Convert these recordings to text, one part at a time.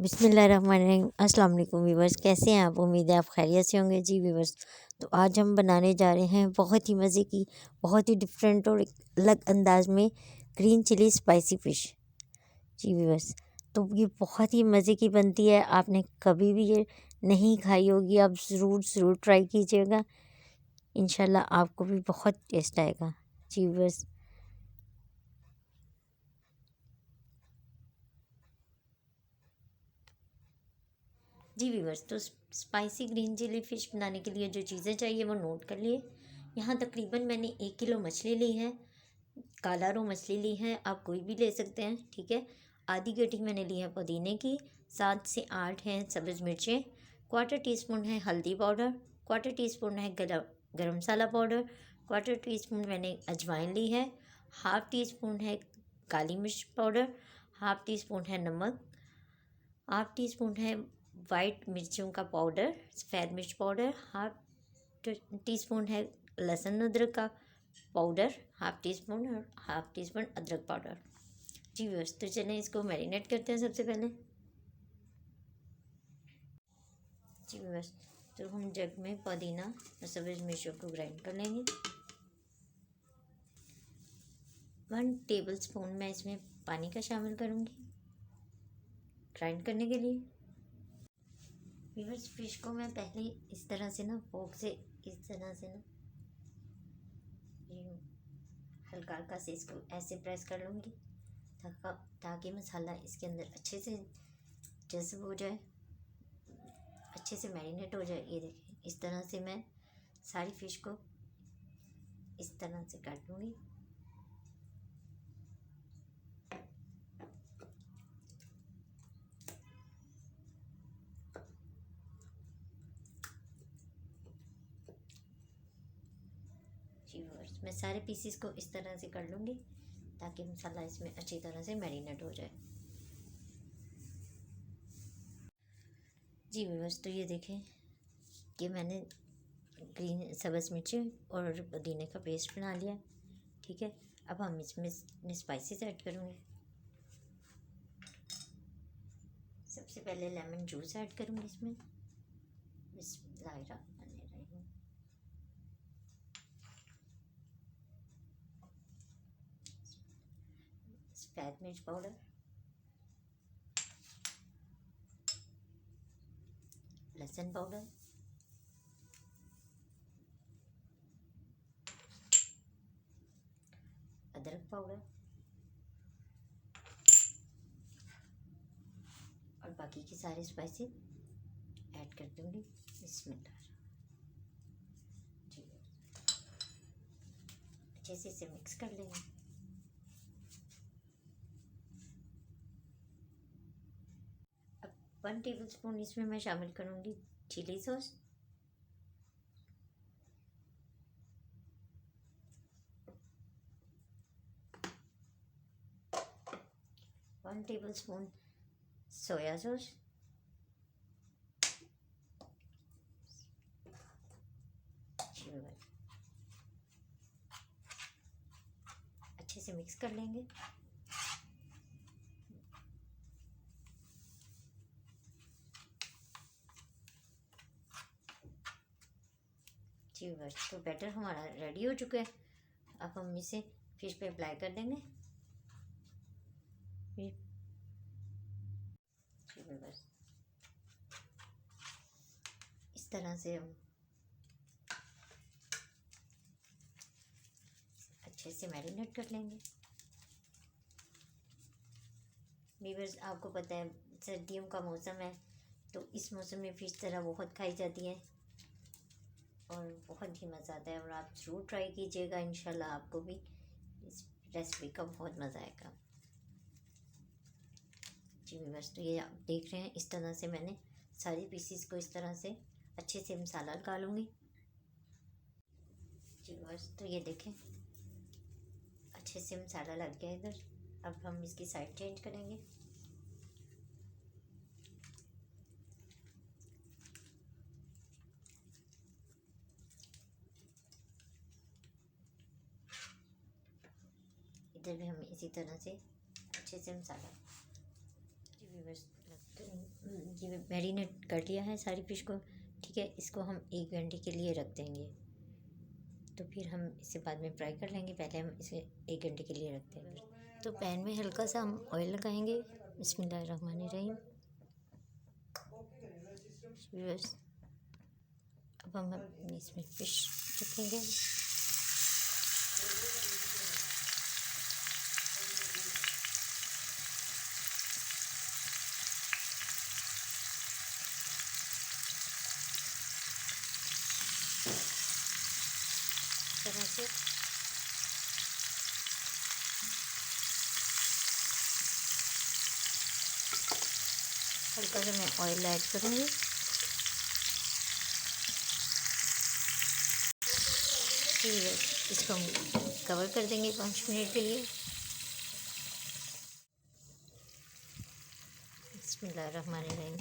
बिस्मिल्लाहिर्रहमानिर्रहीम। अस्सलाम वालेकुम व्यूवर्स, कैसे हैं आप? उम्मीद है आप खैरियत से होंगे। जी व्यूवर्स, तो आज हम बनाने जा रहे हैं बहुत ही मज़े की, बहुत ही डिफरेंट और एक अलग अंदाज में ग्रीन चिली स्पाइसी फ़िश। जी व्यूवर्स, तो ये बहुत ही मज़े की बनती है। आपने कभी भी ये नहीं खाई होगी, आप ज़रूर ट्राई कीजिएगा। इंशाल्लाह आपको भी बहुत टेस्ट आएगा। जी व्यूवर्स, तो स्पाइसी ग्रीन चिली फ़िश बनाने के लिए जो चीज़ें चाहिए वो नोट कर लिए। यहाँ तकरीबन मैंने 1 किलो मछली ली है। काला रो मछली ली है, आप कोई भी ले सकते हैं, ठीक है। आधी कटिंग मैंने ली है पुदीने की। 7 से 8 हैं सब्ज़ मिर्चें। क्वार्टर टी स्पून है हल्दी पाउडर। क्वार्टर टी स्पून है गरम मसाला पाउडर। क्वार्टर टी स्पून मैंने अजवाइन ली है। हाफ़ टी स्पून है काली मिर्च पाउडर। हाफ़ टी स्पून है नमक। हाफ़ टी स्पून है वाइट मिर्चों का पाउडर, सफ़ेद मिर्च पाउडर। हाफ़ टी स्पून है लहसुन अदरक का पाउडर, हाफ़ टी स्पून, और हाफ़ टी स्पून अदरक पाउडर। जी बस, तो चलें इसको मैरिनेट करते हैं सबसे पहले। जी बस, तो हम जग में पुदीना और सब्ज़ मिर्चों को ग्राइंड कर लेंगे। 1 टेबल स्पून मैं इसमें पानी का शामिल करूँगी ग्राइंड करने के लिए। व्यूअर्स, फिश को मैं पहले इस तरह से ना फोक से इस तरह से ना यूँ हल्का हल्का से इसको ऐसे प्रेस कर लूँगी ताकि मसाला इसके अंदर अच्छे से जज़्ब हो जाए, अच्छे से मैरिनेट हो जाए। ये देखें, इस तरह से मैं सारी फ़िश को इस तरह से काट लूँगी। जी व्यूअर्स, मैं सारे पीसीस को इस तरह से कर लूँगी ताकि मसाला इसमें अच्छी तरह से मैरिनेट हो जाए। जी व्यूअर्स, तो ये देखें कि मैंने ग्रीन सब्ज़ मिर्ची और पुदीने का पेस्ट बना लिया, ठीक है। अब हम इसमें स्पाइसेस ऐड करूँगी। सबसे पहले लेमन जूस ऐड करूँगी इसमें। बिस्मिल्लाहिर्रहमानिर्रहीम। सफ़ेद मिर्च पाउडर, लहसुन पाउडर, अदरक पाउडर और बाकी के सारे स्पाइसेस ऐड कर दूँगी। बिस्मिल्लाह। जी, अच्छे से इसे मिक्स कर लेंगे। अब 1 टेबल स्पून इसमें मैं शामिल करूँगी chilli sauce. 1 tablespoon soya sauce. अच्छे से मिक्स कर लेंगे। जी बस, तो बैटर हमारा रेडी हो चुका है। अब हम इसे फिश पे अप्लाई कर देंगे। बस इस तरह से हम अच्छे से मैरिनेट कर लेंगे। वीवर्स, आपको पता है सर्दियों का मौसम है, तो इस मौसम में फ़िश तरह बहुत खाई जाती है और बहुत ही मज़ा आता है। और आप ज़रूर ट्राई कीजिएगा, इंशाल्लाह आपको भी इस रेसिपी का बहुत मज़ा आएगा। जी वीवर्स, तो ये आप देख रहे हैं, इस तरह से मैंने सारी पीसीस को इस तरह से अच्छे से मसाला डालूँगी। जी वीवर्स, तो ये देखें अच्छे से मसाला लग गया इधर। अब हम इसकी साइड चेंज करेंगे। इधर भी हम इसी तरह से अच्छे से मसाला। जी व्यूअर्स, ये मैरिनेट कर लिया है सारी फिश को, ठीक है। इसको हम 1 घंटे के लिए रख देंगे, तो फिर हम इसे बाद में फ्राई कर लेंगे। पहले हम इसे 1 घंटे के लिए रखते हैं। तो पैन में हल्का सा हम ऑयल लगाएंगे। बिस्मिल्लाहिर्रहमानिर्रहीम। व्यूअर्स, अब हम इसमें फिश रखेंगे। तरह से हल्का सा मैं ऑयल ऐड करूँगी। इसको हम कवर कर देंगे 5 मिनट के लिए। बिस्मिल्लाहिर्रहमानिर्रहीम।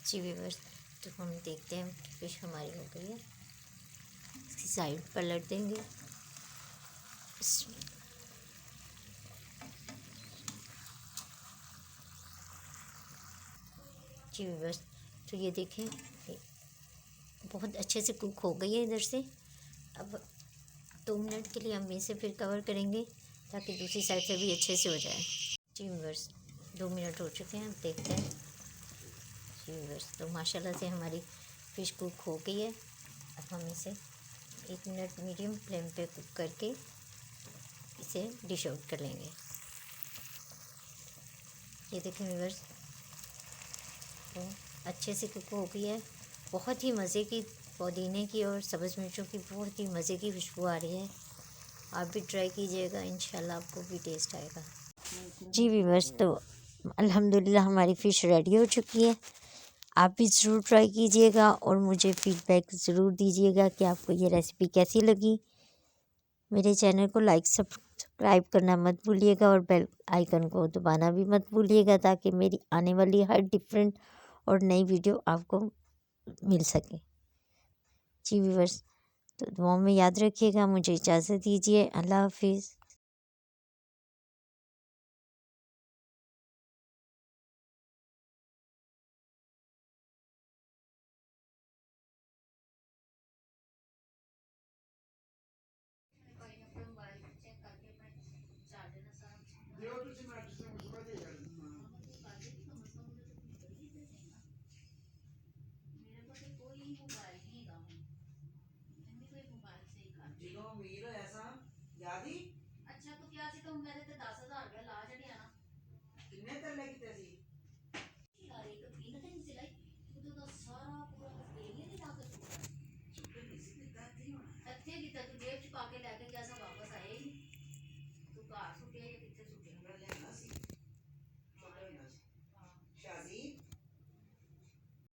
जी व्यूअर्स, तो हम देखते हैं फिश हमारी हो गई है। इसकी साइड पलट देंगे। जी व्यूअर्स, तो ये देखें बहुत अच्छे से कुक हो गई है इधर से। अब 2 मिनट के लिए हम इसे फिर कवर करेंगे ताकि दूसरी साइड से भी अच्छे से हो जाए। जी व्यूअर्स, 2 मिनट हो चुके हैं, अब देखते हैं। जी व्यूअर्स, तो माशाल्लाह से हमारी फ़िश कुक हो गई है। अब हम इसे 1 मिनट मीडियम फ्लेम पे कुक करके इसे डिश आउट कर लेंगे। ये देखें व्यूअर्स, तो अच्छे से कुक हो गई है। बहुत ही मज़े की पुदीने की और सब्ज़ मिर्चों की बहुत ही मज़े की खुशबू आ रही है। आप भी ट्राई कीजिएगा, इंशाल्लाह आपको भी टेस्ट आएगा। जी व्यूअर्स, तो अल्हम्दुलिल्लाह हमारी फ़िश रेडी हो चुकी है। आप भी ज़रूर ट्राई कीजिएगा और मुझे फ़ीडबैक ज़रूर दीजिएगा कि आपको ये रेसिपी कैसी लगी। मेरे चैनल को लाइक सब्सक्राइब करना मत भूलिएगा और बेल आइकन को दबाना भी मत भूलिएगा ताकि मेरी आने वाली हर डिफरेंट और नई वीडियो आपको मिल सके। जी व्यूअर्स, तो दुआओं में याद रखिएगा। मुझे इजाज़त दीजिए। अल्लाह हाफिज़। ਜਦੋਂ ਅਮੀਰ ਹੋਇਆ ਸਾਂ ਯਾਦ ਹੀ ਅੱਛਾ ਤੂੰ ਕਿਹਾ ਸੀ ਤੂੰ ਮੇਰੇ ਤੇ 10,000 ਰੁਪਏ ਲਾ ਛੱਡਿਆ ਨਾ ਕਿੰਨੇ ਤਰਲੇ ਕੀਤੇ ਸੀ ਯਾਰ ਇੱਕ ਪਿੰਨ ਤੇ ਨਹੀਂ ਸਿਲਾਈ ਉਦੋਂ ਦਾ ਸਾਰਾ ਪੂਰਾ ਏਰੀਆ ਨਹੀਂ ਲਾ ਕੇ ਸੁੱਟਿਆ ਸੁੱਟੇ ਨਹੀਂ ਸੀ ਕਿੱਦਾਂ ਇੱਥੇ ਹੋਣਾ ਇੱਥੇ ਕੀਤਾ ਤੂੰ ਜੇਬ ਚ ਪਾ ਕੇ ਲੈ ਕੇ ਗਿਆ ਸਾਂ ਵਾਪਸ ਆਏ ਹੀ ਤੂੰ ਘਰ